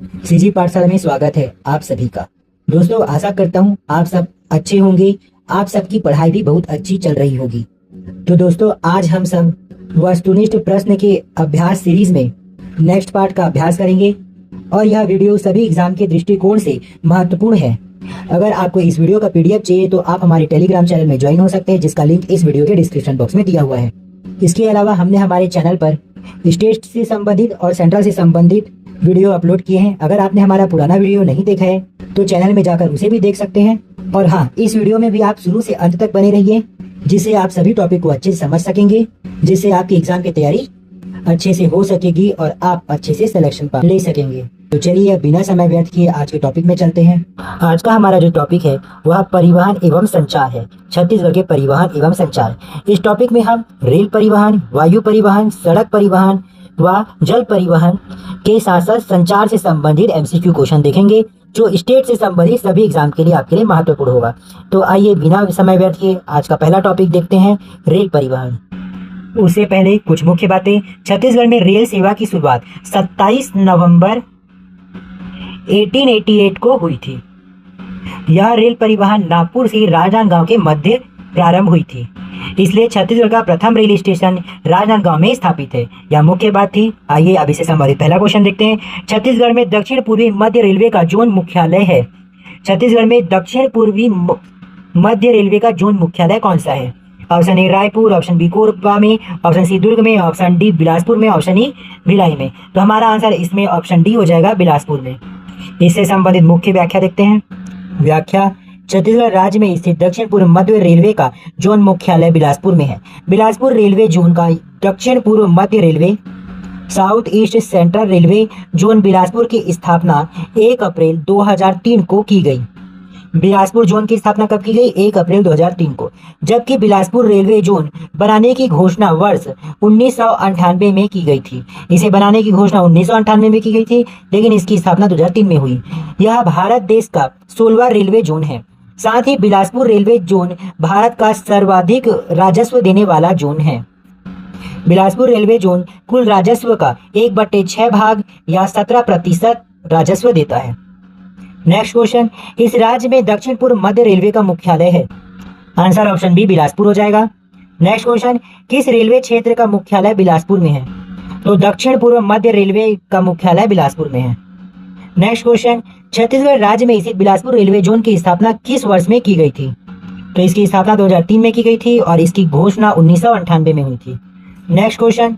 CG पाठशाला में स्वागत है आप सभी का। दोस्तों, आशा करता हूँ आप सब अच्छे होंगे, आप सबकी पढ़ाई भी बहुत अच्छी चल रही होगी। तो दोस्तों, आज हम सब वस्तुनिष्ठ प्रश्न के अभ्यास सीरीज में नेक्स्ट पार्ट का अभ्यास करेंगे और यह वीडियो सभी एग्जाम के दृष्टिकोण से महत्वपूर्ण है। अगर आपको इस वीडियो का पीडीएफ चाहिए तो आप हमारे टेलीग्राम चैनल में ज्वाइन हो सकते हैं, जिसका लिंक इस वीडियो के डिस्क्रिप्शन बॉक्स में दिया हुआ है। इसके अलावा हमने हमारे चैनल पर स्टेट से संबंधित और सेंट्रल से संबंधित वीडियो अपलोड किए हैं। अगर आपने हमारा पुराना वीडियो नहीं देखा है तो चैनल में जाकर उसे भी देख सकते हैं। और हाँ, इस वीडियो में भी आप शुरू से अंत तक बने रहिए, जिससे आप सभी टॉपिक को अच्छे से समझ सकेंगे, जिससे आपकी एग्जाम की तैयारी अच्छे से हो सकेगी और आप अच्छे से सिलेक्शन पा ले सकेंगे। तो चलिए अब बिना समय व्यर्थ किए आज के टॉपिक में चलते हैं। आज का हमारा जो टॉपिक है वह परिवहन एवं संचार है। छत्तीसगढ़ के परिवहन एवं संचार। इस टॉपिक में हम रेल परिवहन, वायु परिवहन, सड़क परिवहन व जल परिवहन के साथ साथ संचार से संबंधित एमसीक्यू क्वेश्चन देखेंगे, जो स्टेट से संबंधित सभी एग्जाम के लिए आपके लिए महत्वपूर्ण होगा। तो आइए बिना समय व्यर्थ किए आज का पहला टॉपिक देखते हैं, रेल परिवहन। उससे पहले कुछ मुख्य बातें। छत्तीसगढ़ में रेल सेवा की शुरुआत 27 नवंबर 1888 को हुई थी। यह रेल परिवहन नागपुर से राजनांदगांव के मध्य प्रारंभ हुई थी, इसलिए छत्तीसगढ़ का प्रथम रेल स्टेशन राजनांदगांव में स्थापित है। यह मुख्य बात थी। आइए अब इससे संबंधित पहला क्वेश्चन देखते हैं। छत्तीसगढ़ में दक्षिण पूर्वी मध्य रेलवे का जोन मुख्यालय है। छत्तीसगढ़ में दक्षिण पूर्वी मध्य रेलवे का जोन मुख्यालय कौन सा है? Option A Raipur, option B Korba में, ऑप्शन सी दुर्ग में, ऑप्शन डी बिलासपुर में, ऑप्शन ई भिलाई में। तो हमारा आंसर इसमें ऑप्शन डी हो जाएगा, बिलासपुर में। इससे संबंधित मुख्य व्याख्या देखते हैं। व्याख्या: छत्तीसगढ़ राज्य में स्थित दक्षिण पूर्व मध्य रेलवे का जोन मुख्यालय बिलासपुर में है। बिलासपुर रेलवे जोन का दक्षिण पूर्व मध्य railway south east central railway zone Bilaspur की स्थापना 1 अप्रैल 2003 को की गई। बिलासपुर जोन की स्थापना कब की गई? 1 अप्रैल 2003 को। जबकि बिलासपुर रेलवे जोन बनाने की घोषणा वर्ष 1998 में की गई थी। इसे बनाने की घोषणा 1998 में की गई थी, लेकिन इसकी स्थापना 2003 में हुई। यह भारत देश का 16वां रेलवे जोन है। साथ ही बिलासपुर रेलवे जोन भारत का सर्वाधिक राजस्व देने वाला जोन है। बिलासपुर रेलवे जोन कुल राजस्व का 1/6 भाग या 17% राजस्व देता है। नेक्स्ट क्वेश्चन, इस राज्य में दक्षिण पूर्व मध्य रेलवे का मुख्यालय है। आंसर ऑप्शन बी बिलासपुर हो जाएगा। नेक्स्ट क्वेश्चन, किस रेलवे क्षेत्र का मुख्यालय बिलासपुर में है? तो दक्षिण पूर्व मध्य रेलवे का मुख्यालय बिलासपुर में है। नेक्स्ट क्वेश्चन, छत्तीसगढ़ राज्य में स्थित बिलासपुर रेलवे जोन की स्थापना किस वर्ष में की गई थी? तो इसकी स्थापना 2003 में की गई थी और इसकी घोषणा 1998 में हुई थी। नेक्स्ट क्वेश्चन,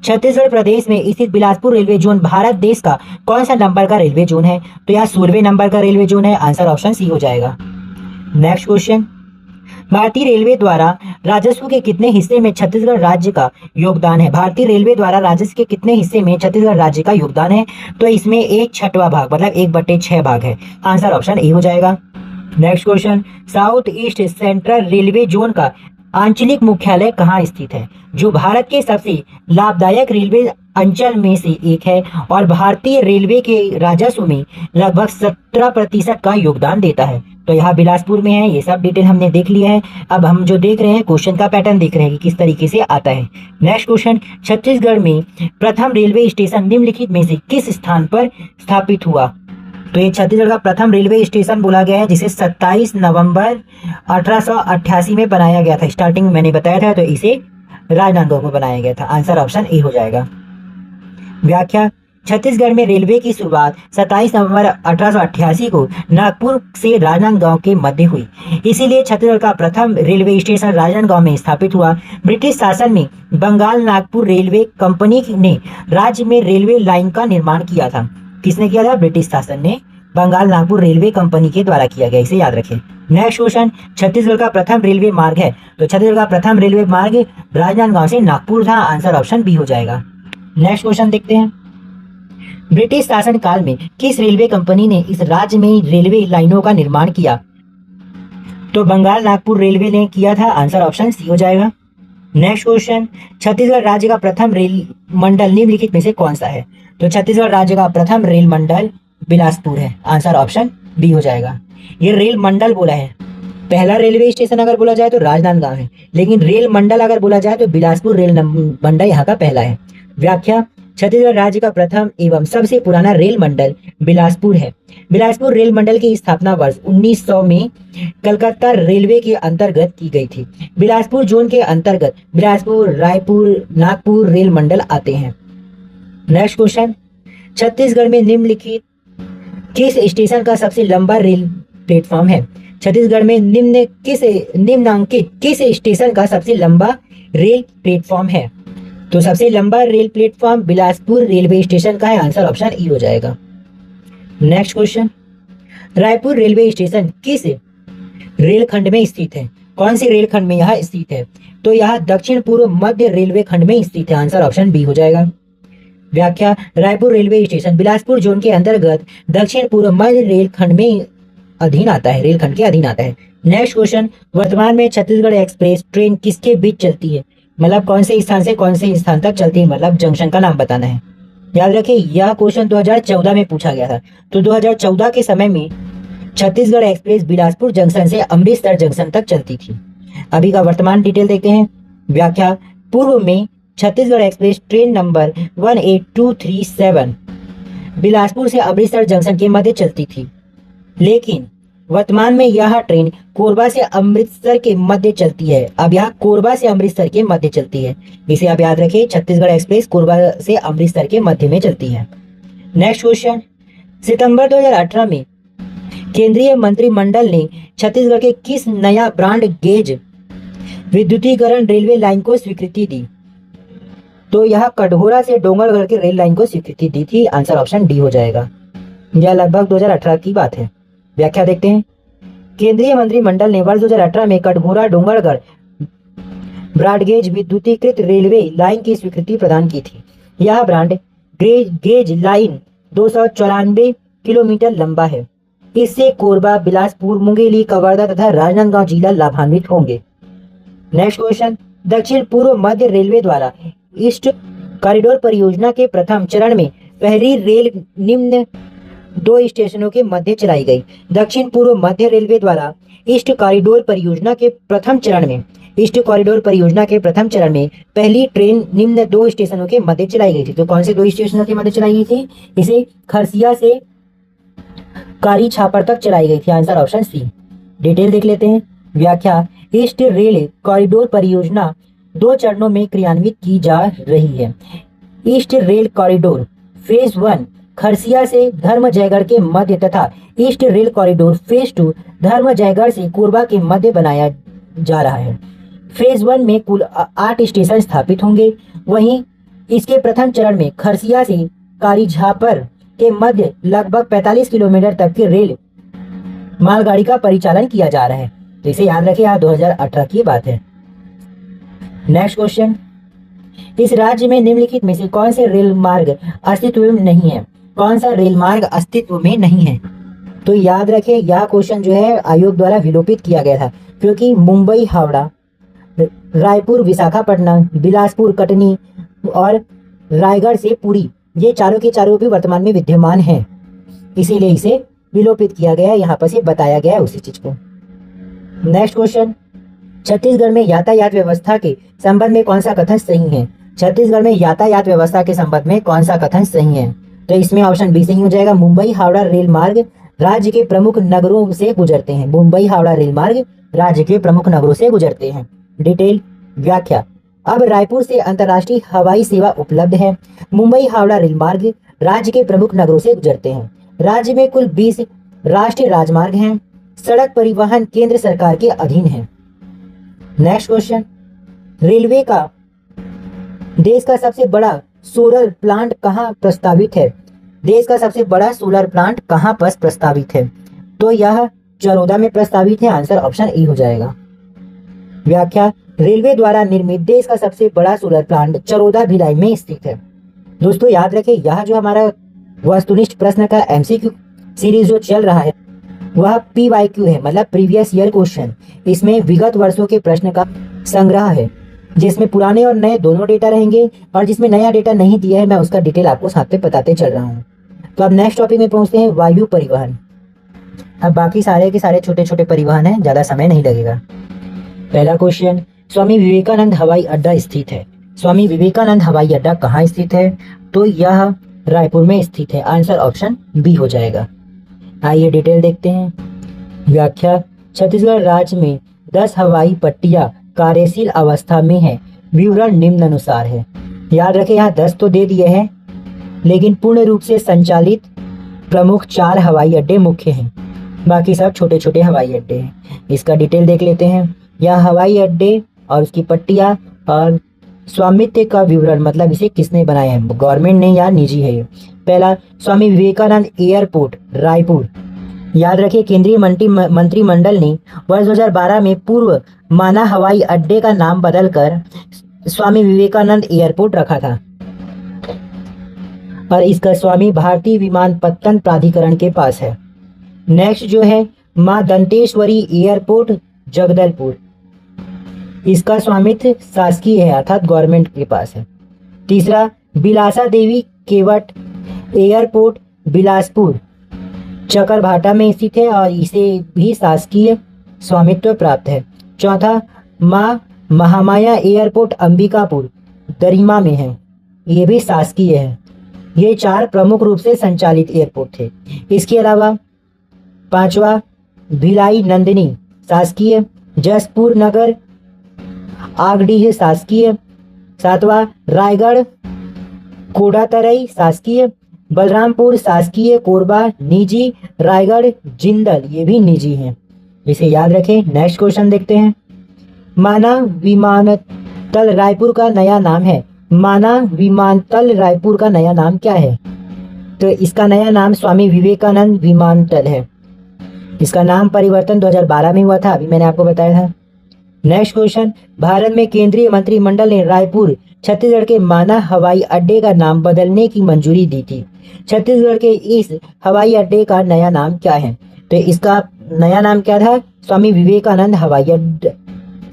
छत्तीसगढ़ प्रदेश में स्थित बिलासपुर रेलवे जोन भारत देश का कौन सा नंबर का रेलवे जोन है? तो यह 16वें नंबर का रेलवे जोन है। आंसर ऑप्शन सी हो जाएगा। नेक्स्ट क्वेश्चन, भारतीय रेलवे द्वारा राजस्व के कितने हिस्से में छत्तीसगढ़ राज्य का योगदान है? भारतीय रेलवे द्वारा राजस्व के कितने हिस्से में छत्तीसगढ़ राज्य का योगदान है? तो इसमें 1/6 भाग मतलब 1/6 भाग है। आंसर ऑप्शन ए हो जाएगा। Next question, south east central railway zone का आंचलिक मुख्यालय कहाँ स्थित है? जो भारत के सबसे लाभदायक रेलवे अंचल में से एक है और भारतीय रेलवे के राजस्व में लगभग 17% का योगदान देता है। तो यहाँ बिलासपुर में है। ये सब डिटेल हमने देख लिया है। अब हम जो देख रहे हैं क्वेश्चन का पैटर्न देख रहे हैं कि किस तरीके से आता है। नेक्स्ट क्वेश्चन, छत्तीसगढ़ में प्रथम रेलवे स्टेशन निम्नलिखित में से किस स्थान पर स्थापित हुआ? तो ये छत्तीसगढ़ का प्रथम रेलवे स्टेशन बोला गया है, जिसे 27 नवंबर 1888 में बनाया गया था। स्टार्टिंग में मैंने बताया था, तो इसे राजनांदगांव में बनाया गया था। आंसर ऑप्शन ए हो जाएगा। व्याख्या: छत्तीसगढ़ में रेलवे की शुरुआत 27 नवंबर 1888 को नागपुर से राजनांदगांव के मध्य हुई, इसीलिए छत्तीसगढ़ का प्रथम रेलवे स्टेशन राजनांदगांव में स्थापित हुआ। ब्रिटिश शासन में बंगाल नागपुर रेलवे कंपनी ने राज्य में रेलवे लाइन का निर्माण किया था। किसने किया था? ब्रिटिश शासन ने बंगाल नागपुर रेलवे कंपनी के द्वारा किया गया। इसे याद रखें। नेक्स्ट क्वेश्चन, छत्तीसगढ़ का प्रथम रेलवे मार्ग है। तो छत्तीसगढ़ का प्रथम रेलवे मार्ग राजनांदगांव से नागपुर था। आंसर ऑप्शन बी हो जाएगा। नेक्स्ट क्वेश्चन देखते हैं, ब्रिटिश शासन काल में किस रेलवे कंपनी ने इस राज्य में रेलवे लाइनों का निर्माण किया? तो बंगाल नागपुर रेलवे ने किया था। आंसर ऑप्शन सी हो जाएगा। नेक्स्ट क्वेश्चन, छत्तीसगढ़ राज्य का प्रथम रेल मंडल निम्नलिखित में से कौन सा है? तो छत्तीसगढ़ राज्य का प्रथम रेल मंडल बिलासपुर है। आंसर ऑप्शन बी हो जाएगा। ये रेल मंडल बोला है। पहला रेलवे स्टेशन अगर बोला जाए तो राजनांदगांव है, लेकिन रेल मंडल अगर बोला जाए तो बिलासपुर रेल मंडल यहाँ का पहला है। व्याख्या: छत्तीसगढ़ राज्य का प्रथम एवं सबसे पुराना रेल मंडल बिलासपुर है। बिलासपुर रेल मंडल की स्थापना वर्ष 1900 में कलकत्ता रेलवे के अंतर्गत की गई थी। बिलासपुर जोन के अंतर्गत बिलासपुर, रायपुर, नागपुर रेल मंडल आते हैं। नेक्स्ट क्वेश्चन, छत्तीसगढ़ में निम्नलिखित किस स्टेशन का सबसे लंबा रेल प्लेटफॉर्म है? छत्तीसगढ़ में निम्नांकित किस स्टेशन का सबसे लंबा रेल प्लेटफॉर्म है? तो सबसे लंबा rail platform Bilaspur railway station का है। आंसर ऑप्शन ई हो जाएगा। Next question, Raipur railway station किस रेलखंड में स्थित है? कौन से रेलखंड में यह स्थित है? तो यह दक्षिण पूर्व मध्य रेलवे खंड में स्थित है। आंसर ऑप्शन बी हो जाएगा। व्याख्या, Raipur railway station Bilaspur zone के अंतर्गत दक्षिण पूर्व मध्य रेलखंड में अधीन आता है, रेलखंड के अधीन आता है। नेक्स्ट क्वेश्चन, वर्तमान में छत्तीसगढ़ एक्सप्रेस ट्रेन किसके बीच चलती है? मतलब कौन से स्थान से कौन से स्थान तक चलती है, मतलब जंक्शन का नाम बताना है। याद रखिए यह क्वेश्चन 2014 में पूछा गया था। तो 2014 के समय में छत्तीसगढ़ एक्सप्रेस बिलासपुर जंक्शन से अमृतसर जंक्शन तक चलती थी। अभी का वर्तमान डिटेल देखते हैं। व्याख्या, पूर्व में Chhattisgarh express train number 18237 Bilaspur से अमृतसर जंक्शन के मध्य चलती थी, लेकिन वर्तमान में यह ट्रेन कोरबा से अमृतसर के मध्य चलती है। अब यह कोरबा से अमृतसर के मध्य चलती है, इसे आप याद रखिए। छत्तीसगढ़ एक्सप्रेस कोरबा से अमृतसर के मध्य में चलती है। नेक्स्ट क्वेश्चन, सितंबर 2018 में केंद्रीय मंत्रिमंडल ने छत्तीसगढ़ के किस नया ब्रॉड गेज विद्युतीकरण रेलवे लाइन को स्वीकृति दी? तो यह कटघोरा से डोंगरगढ़ के रेल लाइन को स्वीकृति दी थी। आंसर ऑप्शन डी हो जाएगा। यह लगभग 2018 की बात है। व्याख्या देखते हैं। केंद्रीय मंत्रिमंडल ने वर्ष 2018 में कटघोरा डोंगरगढ़ ब्रॉडगेज विद्युतीकृत रेलवे लाइन की स्वीकृति प्रदान की थी। यह ब्रॉड गेज लाइन 294 किलोमीटर लंबा है। इससे कोरबा, बिलासपुर, मुंगेली, कवर्धा तथा राजनांदगांव जिला लाभान्वित होंगे। नेक्स्ट क्वेश्चन, दक्षिण पूर्व मध्य रेलवे द्वारा ईस्ट कॉरिडोर परियोजना के प्रथम चरण में पहली रेल निम्न दो स्टेशनों के मध्य चलाई गई। दक्षिण पूर्व मध्य रेलवे द्वारा ईस्ट कॉरिडोर परियोजना के प्रथम चरण में पहली ट्रेन निम्न दो स्टेशनों के मध्य चलाई गई थी। तो कौन से दो स्टेशनों के मध्य चलाई गई थी? इसे खरसिया से कारी छापर तक चलाई गई थी। आंसर ऑप्शन सी। डिटेल देख लेते हैं। व्याख्या, ईस्ट रेल कॉरिडोर परियोजना दो चरणों में क्रियान्वित की जा रही है। East rail corridor phase 1 Kharsia से धर्म जयगढ़ के मध्य तथा ईस्ट रेल कॉरिडोर फेज 2 धर्म जयगढ़ से कोरबा के मध्य बनाया जा रहा है। फेज 1 में कुल 8 स्टेशन स्थापित होंगे। वहीं इसके प्रथम चरण में खरसिया से कारीझापर के मध्य लगभग 45 किलोमीटर तक की रेल मालगाड़ी का परिचालन किया जा रहा है। तो इसे याद रखें, यह 2018 की बात है। नेक्स्ट क्वेश्चन, इस राज्य में निम्नलिखित में से कौन से रेल मार्ग अस्तित्व में नहीं है? कौन सा रेल मार्ग अस्तित्व में नहीं है? तो याद रखें यह क्वेश्चन जो है आयोग द्वारा विलोपित किया गया था, क्योंकि मुंबई हावड़ा, रायपुर विशाखापट्टनम, बिलासपुर कटनी और रायगढ़ से पुरी, ये चारों के चारों भी वर्तमान में विद्यमान हैं, इसीलिए इसे विलोपित किया गया है। यहाँ पर से बताया गया है उसी चीज को। नेक्स्ट क्वेश्चन, छत्तीसगढ़ में यातायात व्यवस्था के संबंध में कौन सा कथन सही है? छत्तीसगढ़ में यातायात व्यवस्था के संबंध में कौन सा कथन सही है? तो इसमें ऑप्शन बी सही हो जाएगा। मुंबई हावड़ा रेल मार्ग राज्य के प्रमुख नगरों से गुजरते हैं। मुंबई हावड़ा रेल मार्ग राज्य के प्रमुख नगरों से गुजरते हैं। डिटेल व्याख्या, अब रायपुर से अंतर्राष्ट्रीय हवाई सेवा उपलब्ध है। मुंबई हावड़ा रेल मार्ग राज्य के प्रमुख नगरों से गुजरते हैं। राज्य में कुल 20 राष्ट्रीय राजमार्ग हैं। सड़क परिवहन केंद्र सरकार के अधीन है। नेक्स्ट क्वेश्चन, रेलवे का देश का सबसे बड़ा सोलर प्लांट कहाँ प्रस्तावित है? देश का सबसे बड़ा सोलर प्लांट कहाँ पर प्रस्तावित है? तो यह चरोदा में प्रस्तावित है। आंसर ऑप्शन ए हो जाएगा। व्याख्या, रेलवे द्वारा निर्मित देश का सबसे बड़ा सोलर प्लांट चरोदा भिलाई में स्थित है। दोस्तों याद रखें, यह जो हमारा वस्तुनिष्ठ प्रश्न का एमसीक्यू सीरीज जो चल रहा है वह PYQ है, मतलब प्रीवियस ईयर क्वेश्चन। इसमें विगत वर्षों के प्रश्न का संग्रह है, जिसमें पुराने और नए दोनों डेटा रहेंगे, और जिसमें नया डेटा नहीं दिया है मैं उसका डिटेल आपको साथ में बताते चल रहा हूँ। तो अब नेक्स्ट टॉपिक में पहुंचते हैं, वायु परिवहन। अब बाकी सारे के सारे छोटे छोटे परिवहन है, ज्यादा समय नहीं लगेगा। पहला क्वेश्चन, स्वामी विवेकानंद हवाई अड्डा स्थित है। स्वामी विवेकानंद हवाई अड्डा कहाँ स्थित है? तो यह रायपुर में स्थित है। आंसर ऑप्शन बी हो जाएगा। आइए डिटेल देखते हैं। व्याख्या, छत्तीसगढ़ राज्य में 10 हवाई पट्टियां कार्यशील अवस्था में है। विवरण निम्नानुसार है। याद रखें, यहाँ 10 तो दे दिए हैं, लेकिन पूर्ण रूप से संचालित प्रमुख 4 हवाई अड्डे मुख्य हैं, बाकी सब छोटे छोटे हवाई अड्डे हैं। इसका डिटेल देख लेते हैं। यह हवाई अड्डे और उसकी पट्टियां और स्वामित्व का विवरण, मतलब इसे किसने बनाया है, गवर्नमेंट ने या निजी है ये। पहला, स्वामी विवेकानंद एयरपोर्ट रायपुर। याद रखिए, केंद्रीय मंत्रिमंडल ने वर्ष 2012 में पूर्व माना हवाई अड्डे का नाम बदलकर स्वामी विवेकानंद एयरपोर्ट रखा था और इसका स्वामी भारतीय विमानपत्तन प्राधिकरण के पास है। नेक्स्ट जो है मां दंतेश्वरी एयरपोर्ट जगदलपुर। इसका स्वामित्व शासकीय है, अर्थात गवर्नमेंट के पास है। तीसरा, बिलासा देवी केवट एयरपोर्ट बिलासपुर चकरभाटा में स्थित है और इसे भी शासकीय स्वामित्व प्राप्त है। चौथा, मां महामाया एयरपोर्ट अंबिकापुर दरिमा में है, ये भी शासकीय है। ये 4 प्रमुख रूप से संचालित एयरपोर्ट थे। इसके अलावा पांचवा, भिलाई नंदिनी शासकीय, जसपुर नगर आगडीह शासकीय। सातवां, रायगढ़ कोडातरई शासकीय, बलरामपुर शासकीय, कोरबा निजी, रायगढ़ जिंदल ये भी निजी हैं, इसे याद रखें। नेक्स्ट क्वेश्चन देखते हैं। माना विमानतल रायपुर का नया नाम है। माना विमानतल रायपुर का नया नाम क्या है? तो इसका नया नाम स्वामी विवेकानंद विमानतल है। इसका नाम परिवर्तन 2012 में हुआ था, अभी मैंने आपको बताया था। नेक्स्ट क्वेश्चन, भारत में केंद्रीय मंत्रिमंडल ने रायपुर छत्तीसगढ़ के माना हवाई अड्डे का नाम बदलने की मंजूरी दी थी। छत्तीसगढ़ के इस हवाई अड्डे का नया नाम क्या है? तो इसका नया नाम क्या था? स्वामी विवेकानंद हवाई अड्डा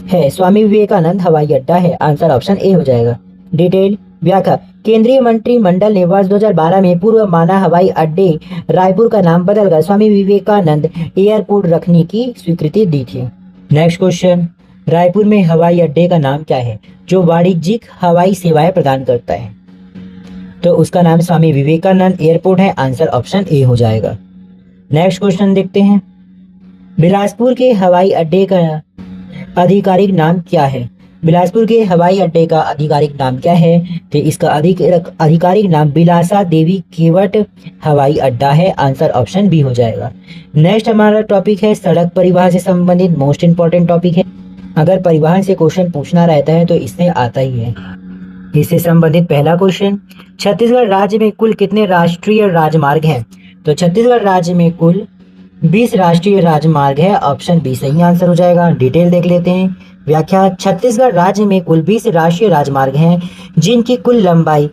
है। स्वामी विवेकानंद हवाई अड्डा है। आंसर ऑप्शन ए हो जाएगा। डिटेल व्याख्या, केंद्रीय मंत्रिमंडल ने वर्ष 2012 में पूर्व माना हवाई अड्डे रायपुर का नाम बदलकर स्वामी विवेकानंद एयरपोर्ट रखने की स्वीकृति दी थी। नेक्स्ट क्वेश्चन, रायपुर में हवाई अड्डे का नाम क्या है जो वाणिज्यिक हवाई सेवाएं प्रदान करता है? तो उसका नाम स्वामी विवेकानंद एयरपोर्ट है। आंसर ऑप्शन ए हो जाएगा। नेक्स्ट क्वेश्चन देखते हैं। बिलासपुर के हवाई अड्डे का आधिकारिक नाम क्या है? बिलासपुर के हवाई अड्डे का आधिकारिक नाम क्या है? तो इसका आधिकारिक नाम बिलासा देवी केवट हवाई अड्डा है। आंसर ऑप्शन बी हो जाएगा। नेक्स्ट हमारा टॉपिक है सड़क परिवहन से संबंधित मोस्ट इंपॉर्टेंट टॉपिक है। अगर परिवहन से क्वेश्चन पूछना रहता है तो इसमें आता ही है। इससे संबंधित पहला क्वेश्चन, छत्तीसगढ़ राज्य में कुल कितने राष्ट्रीय राजमार्ग हैं? तो छत्तीसगढ़ राज्य में कुल 20 राष्ट्रीय राजमार्ग है। ऑप्शन बी सही आंसर हो जाएगा। डिटेल देख लेते हैं। व्याख्या, छत्तीसगढ़ राज्य में कुल 20 राष्ट्रीय राजमार्ग हैं जिनकी कुल लंबाई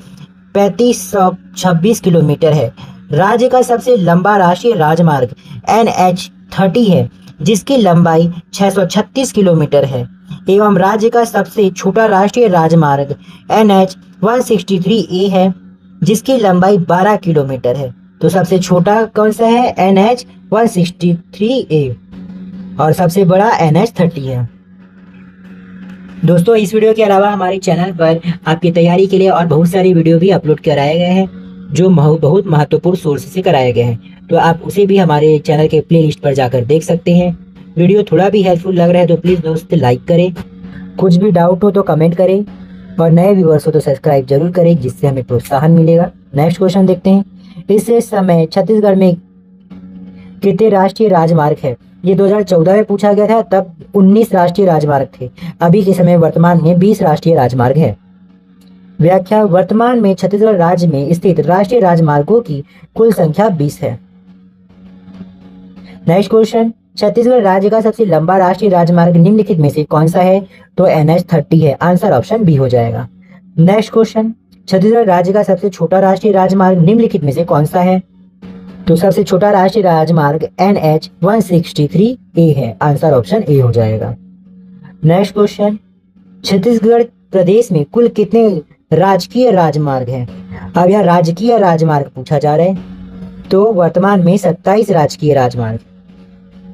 3526 किलोमीटर है। राज्य का सबसे लंबा राष्ट्रीय राजमार्ग NH30 है जिसकी लंबाई 636 किलोमीटर है एवं राज्य का सबसे छोटा राष्ट्रीय राजमार्ग NH163A है जिसकी लंबाई 12 किलोमीटर है। तो सबसे छोटा कौन सा है? NH163A और सबसे बड़ा NH30 है। दोस्तों, इस वीडियो के अलावा हमारे चैनल पर आपकी तैयारी के लिए और बहुत सारी वीडियो भी अपलोड कराए गए हैं जो बहुत महत्वपूर्ण सोर्स से कराए गए हैं। तो आप उसे भी हमारे चैनल के प्लेलिस्ट पर जाकर देख सकते हैं। वीडियो थोड़ा भी हेल्पफुल लग रहा है तो प्लीज़ दोस्त लाइक करें, कुछ भी डाउट हो तो कमेंट करें और नए व्यूअर्स हो तो सब्सक्राइब जरूर करें जिससे हमें प्रोत्साहन मिलेगा। नेक्स्ट क्वेश्चन देखते हैं। इस समय छत्तीसगढ़ में कितने राष्ट्रीय राजमार्ग है? ये 2014 में पूछा गया था, तब 19 राष्ट्रीय राजमार्ग थे। अभी के समय वर्तमान में 20 राष्ट्रीय राजमार्ग है। व्याख्या, वर्तमान में छत्तीसगढ़ राज्य में स्थित राष्ट्रीय राजमार्गों की कुल संख्या 20 है। नेक्स्ट क्वेश्चन, छत्तीसगढ़ राज्य का सबसे लंबा राष्ट्रीय राजमार्ग निम्नलिखित में से कौन सा है? तो NH30 है। आंसर ऑप्शन बी हो जाएगा। नेक्स्ट क्वेश्चन, छत्तीसगढ़ राज्य का सबसे छोटा राष्ट्रीय राजमार्ग निम्नलिखित में से कौन सा है? तो सबसे छोटा राष्ट्रीय राजमार्ग NH163A है। आंसर ऑप्शन ए हो जाएगा। नेक्स्ट क्वेश्चन, छत्तीसगढ़ प्रदेश में कुल कितने राजकीय राजमार्ग हैं? अब यह राजकीय राजमार्ग पूछा जा रहा है, तो वर्तमान में 27 राजकीय राजमार्ग।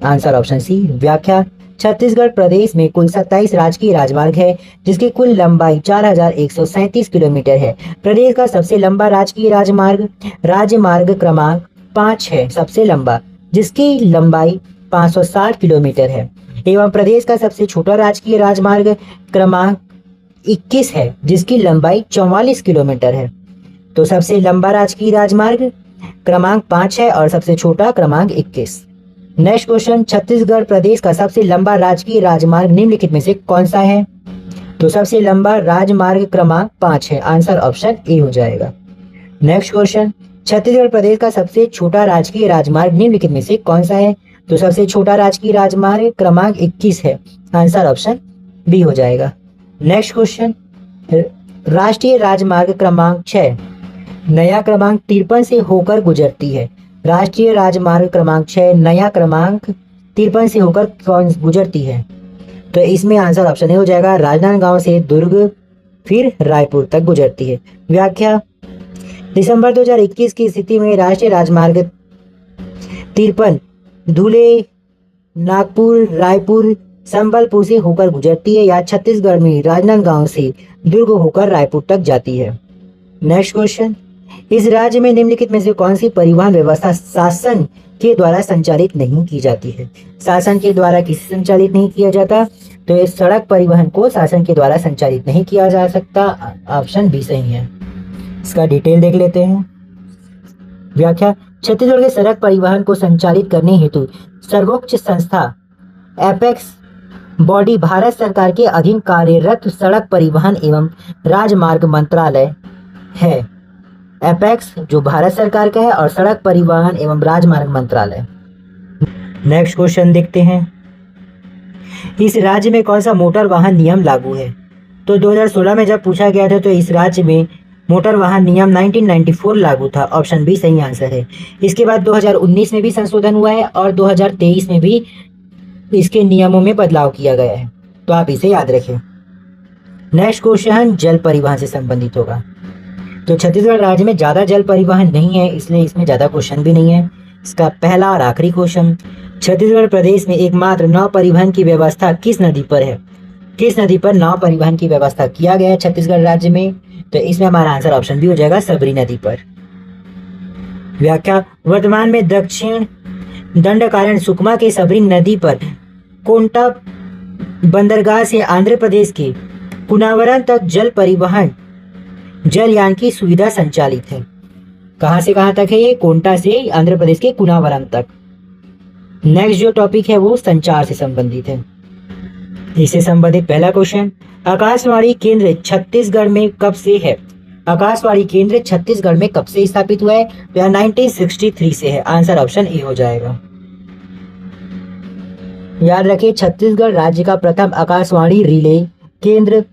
Answer option C. व्याख्या, छत्तीसगढ़ प्रदेश में कुल 27 राजकीय राजमार्ग है, जिसकी कुल लंबाई 4137 किलोमीटर है। प्रदेश का सबसे लंबा राजकीय राजमार्ग क्रमांक 5 है, सबसे लंबा, जिसकी लंबाई 560 किलोमीटर है। एवं प्रदेश का सबसे छोटा राजकीय राजमार्ग क्रमांक 21 है, जिसकी लंबाई 44 किलोमीटर है। तो सबसे लंबा राजकीय राजमार्ग क्रमांक 5 है और सबसे छोटा क्रमांक 21। नेक्स्ट क्वेश्चन, छत्तीसगढ़ प्रदेश का सबसे लंबा राजकीय राजमार्ग निम्नलिखित में से कौन सा है? तो सबसे लंबा राजमार्ग क्रमांक 5 है, आंसर ऑप्शन ए हो जाएगा। नेक्स्ट क्वेश्चन, छत्तीसगढ़ प्रदेश का सबसे छोटा राजकीय राजमार्ग निम्नलिखित में से कौन सा है? तो सबसे छोटा राजकीय राजमार्ग क्रमांक 21 है, आंसर ऑप्शन बी हो जाएगा। नेक्स्ट क्वेश्चन, राष्ट्रीय राजमार्ग क्रमांक 6 नया क्रमांक 53 से होकर गुजरती है। राष्ट्रीय राजमार्ग क्रमांक 6 नया क्रमांक 53 से होकर कौन गुजरती है? तो इसमें आंसर ऑप्शन ए हो जाएगा, राजनांदगांव से दुर्ग फिर रायपुर तक गुजरती है। व्याख्या, दिसंबर 2021 की स्थिति में राष्ट्रीय राजमार्ग 53 धुले, नागपुर, रायपुर, संबलपुर से होकर गुजरती है या छत्तीसगढ़ में राजनांदगांव से दुर्ग होकर रायपुर तक जाती है। नेक्स्ट क्वेश्चन, इस राज्य में निम्नलिखित में से कौन सी परिवहन व्यवस्था शासन के द्वारा संचालित नहीं की जाती है? शासन के द्वारा किसी संचालित नहीं किया जाता, तो इस सड़क परिवहन को शासन के द्वारा संचालित नहीं किया जा सकता, ऑप्शन बी सही है। इसका डिटेल देख लेते हैं। व्याख्या, छत्तीसगढ़ के सड़क परिवहन को संचालित करने हेतु सर्वोच्च संस्था एपेक्स बॉडी भारत सरकार के अधीन कार्यरत सड़क परिवहन एवं राजमार्ग मंत्रालय है। एपेक्स जो भारत सरकार का है और सड़क परिवहन एवं राजमार्ग मंत्रालय। नेक्स्ट क्वेश्चन देखते हैं, इस राज्य में कौन सा मोटर वाहन नियम लागू है? तो 2016 में जब पूछा गया था तो इस राज्य में मोटर वाहन नियम 1994 लागू था, ऑप्शन बी सही आंसर है। इसके बाद 2019 में भी संशोधन हुआ है और 2023 में भी इसके नियमों में बदलाव किया गया है, तो आप इसे याद रखें। नेक्स्ट क्वेश्चन जल परिवहन से संबंधित होगा। तो छत्तीसगढ़ राज्य में ज़्यादा जल परिवहन नहीं है, इसलिए इसमें ज़्यादा क्वेश्चन भी नहीं है। इसका पहला और आखिरी क्वेश्चन, छत्तीसगढ़ प्रदेश में एकमात्र नाव परिवहन की व्यवस्था किस नदी पर है? किस नदी पर नाव परिवहन की व्यवस्था किया गया है छत्तीसगढ़ राज्य में? तो इसमें हमारा आंसर ऑप्शन बी हो जाएगा, सबरी नदी पर। व्याख्या, वर्तमान में दक्षिण दंडकारण्य सुकमा के सबरी नदी पर कोंटा बंदरगाह से आंध्र प्रदेश के कुनावरम तक जल परिवहन जलयान की सुविधा संचालित है। कहां से कहां तक है ये? कोंटा से आंध्र प्रदेश के कुनावरम तक। नेक्स्ट जो टॉपिक है वो संचार से संबंधित है। इससे संबंधित पहला क्वेश्चन, आकाशवाणी केंद्र छत्तीसगढ़ में कब से है? आकाशवाणी केंद्र छत्तीसगढ़ में कब से स्थापित हुआ है? तो 1963 से है, आंसर ऑप्शन ए हो जाएगा। याद रखिए, छत्तीसगढ़ राज्य का प्रथम आकाशवाणी रिले केंद्र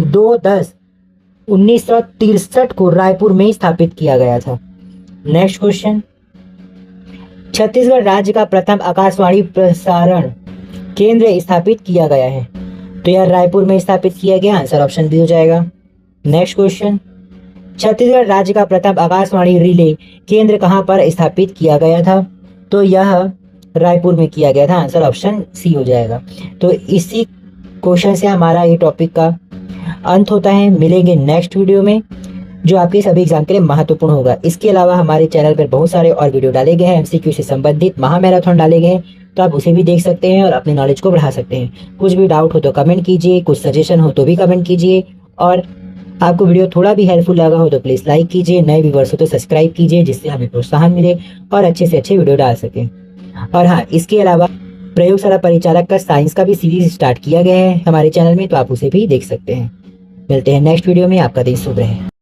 2/10/1963 को रायपुर में स्थापित किया गया था। नेक्स्ट क्वेश्चन, छत्तीसगढ़ राज्य का प्रथम आकाशवाणी प्रसारण केंद्र स्थापित किया गया है, तो यह रायपुर में स्थापित किया गया, आंसर ऑप्शन बी हो जाएगा। नेक्स्ट क्वेश्चन, छत्तीसगढ़ राज्य का प्रथम आकाशवाणी रिले केंद्र कहां पर स्थापित किया गया था? तो यह रायपुर में किया गया था, आंसर ऑप्शन सी हो जाएगा। तो इसी क्वेश्चन से हमारा ये टॉपिक का अंत होता है। मिलेंगे नेक्स्ट वीडियो में जो आपके सभी एग्जाम के लिए महत्वपूर्ण होगा। इसके अलावा हमारे चैनल पर बहुत सारे और वीडियो डाले गए हैं, एमसीक्यू से संबंधित महामैराथन डाले गए हैं, तो आप उसे भी देख सकते हैं और अपने नॉलेज को बढ़ा सकते हैं। कुछ भी डाउट हो तो कमेंट कीजिए, कुछ सजेशन हो तो भी कमेंट कीजिए, और आपको वीडियो थोड़ा भी हेल्पफुल लगा हो तो प्लीज़ लाइक कीजिए, नए व्यूवर्स हो तो सब्सक्राइब कीजिए, जिससे हमें प्रोत्साहन मिले और अच्छे से अच्छे वीडियो डाल सकें। और हाँ, इसके अलावा प्रयोगशाला परिचालक का साइंस का भी सीरीज स्टार्ट किया गया है हमारे चैनल में, तो आप उसे भी देख सकते हैं। मिलते हैं नेक्स्ट वीडियो में। आपका दिन शुभ रहे।